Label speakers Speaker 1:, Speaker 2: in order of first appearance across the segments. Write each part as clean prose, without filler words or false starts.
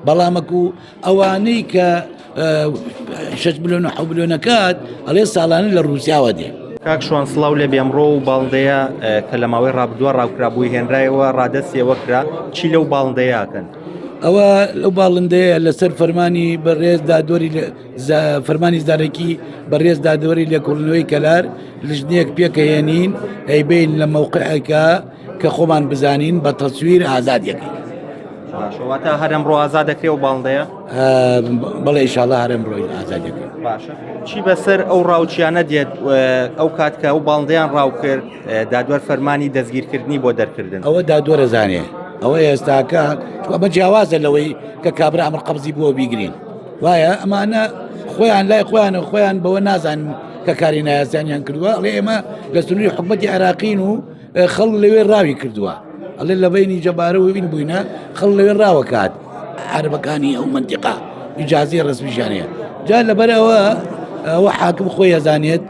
Speaker 1: بەڵامەکو ئەوانەی کە 6 بلیۆن و 7 بلیۆنەکات ئەڵێ ساڵانە لە رووسیاوە دێ.
Speaker 2: کاک شوان سڵاو لێ بێمڕۆ و باڵندەیە کە لە ماوەی ڕابردووە ڕاوکرابووی هێنرایەوە ڕادەستیەوە کرا چی لەو باڵندەیەکەن؟
Speaker 1: ئەوە لەو باڵندەیە لەسەر فەرمانی بەڕێزدا دۆری فەرمانی زارێکی بەڕێز دادوەری لێکۆڵینەوەی کەلار لژنەیەک پێکەهێنین ئەیبین لە مووقعەکە کە خۆمان بزانین بە تەسویر ئازادیەکەی.
Speaker 2: باشەواتە هەرم ڕۆ ئازاد دەکرێ و باڵندەیە؟
Speaker 1: بەڵێ ئینشاڵڵا هەرم ڕۆی ئازادیەکەی.
Speaker 2: باشە چی بەسەر ئەو ڕاوچیانە دێت ئەو کات کە ئەو باڵندەیان ڕاو کرد دادوەر فەرمانی دەستگیرکردنی بۆ دەرکردن؟
Speaker 1: ئەوە دادوەرە زانێ ئەوە ئێستاکە ئەمە جیاوازە لەوەی کە کابرا ئەمر قەبزی بووە بیگرین وایە ئەمانە خۆیان لای خۆیان بەوە نازانن کە کاری نایاسیانیان کردووە ئەڵێ ئێمە لە سنووری حکومەتی عێراقین و خەڵک لەوێ ڕاوی کردووە ئەڵێ لە بینی جەبارە و بین بووینە خەڵک لەوێ ڕاوەکات عەربەکانی ئەو منتیقا ئیجازەی ڕسمیشانەیە جا لەبەرەوە ئەوە حاکم خۆی ئەزانێت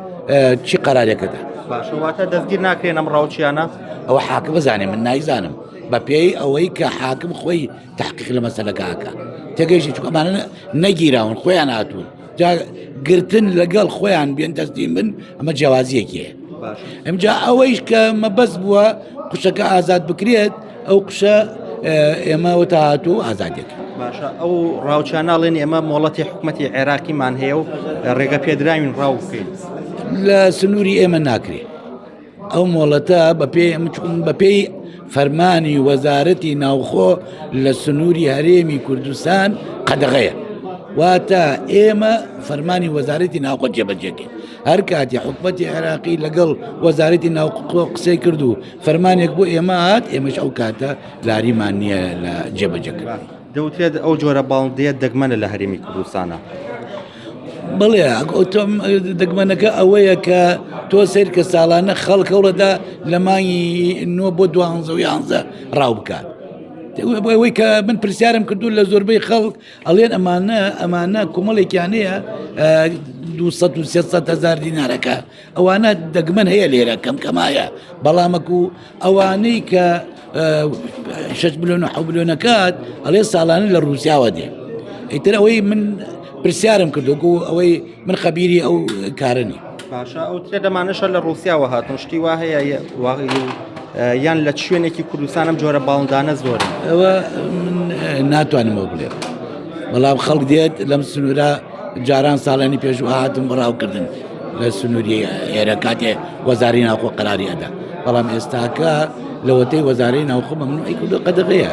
Speaker 1: چی قەرارێکەکە.
Speaker 2: باشەواتە دەستگیر ناکرێن ئەم ڕاوچیانە؟
Speaker 1: ئەوە حاکم بزانێ من نایزانم بە پێی ئەوەی کە حاکم خۆی تحقیق لە مەسەلەکەکە تێگەیشتی چونکە ئەمانە نەگیراون خۆیان هاتوون جا گرتن لەگەڵ خۆیان بێن تەسلیم بن ئەمە جیاوازیەکیە. ئەمجا ئەوەیش کە مەبەست بووە قوشەکە ئازاد بکرێت ئەو قشە ئێمە وتە هاتوو ئازادێک.
Speaker 2: باشە ئەو ڕاوچاناڵێن ئێمە مۆڵەتی حکومەتی عێراقیمان هەیە و ڕێگە پێدراوین ڕاو بکەین
Speaker 1: لە سنووری ئێمە ناکرێت ئەو مۆڵەتە بە پێی فەرمانی وەزارەتی ناوخۆ لە سنووری هەرێمی کوردستان قەدەغەیە واتە ئێمە فەرمانی وەزارەتی ناوخۆ جێبەجێکەین هەر کاتی حکومەتی عێراقی لەگەڵ وەزارەتی ناوخۆ قسەی کرد و فەرمانێک بۆ ئێمە هات ئێمەش ئەو کاتە لاریمان نییە لە جێبەجێکرد.
Speaker 2: دەوترێت ئەو جۆرە باڵندەیە دەگمەنە لە هەرێمی کوردستانە؟
Speaker 1: بڵێ دەگمەنەکە ئەوەیە کە تۆ سیر کە ساڵانە خەڵکەوڵەدا لە مانگی 9 بۆ 12 ڕاو بکات ئەوەی کە من پرسیارم کردو لە زۆربەی خەڵک ئەڵێن ئەمانە کومەڵێکیانەیە 200 هزار دینارەکە ئەوانە دەگمەن هەیە لێرە کەمایە بەڵامەکو ئەوانەی کە 6 بلیۆن و 7 بلیۆنەکات ئەڵێ ساڵانە لە رووسیاوە دێ ئیتر ئەوەی من پرسیارم کردوکو ئەوەی من خەبیری ئەو کارنی.
Speaker 2: باشە ئەو ترێ دەمانەشە لە رووسیاوە هاتون شتی وا هەیە یان لە شوێنێکی کوردستانم جۆرە باڵندانە زۆرن؟
Speaker 1: ئەوە من ناتوانمەوە بڵێ بەڵام خەڵک دێت لەم سنوورە جاران ساڵانی پێشوو هاتم ڕاوکردن لە سنووری ئێرە کاتێ وەزاری ناوخۆ قەراری ئەدا بەڵام ئێستاکە لەوەتەی وەزارەی ناوخۆ مەمنوعی کردو قەدەغەیە.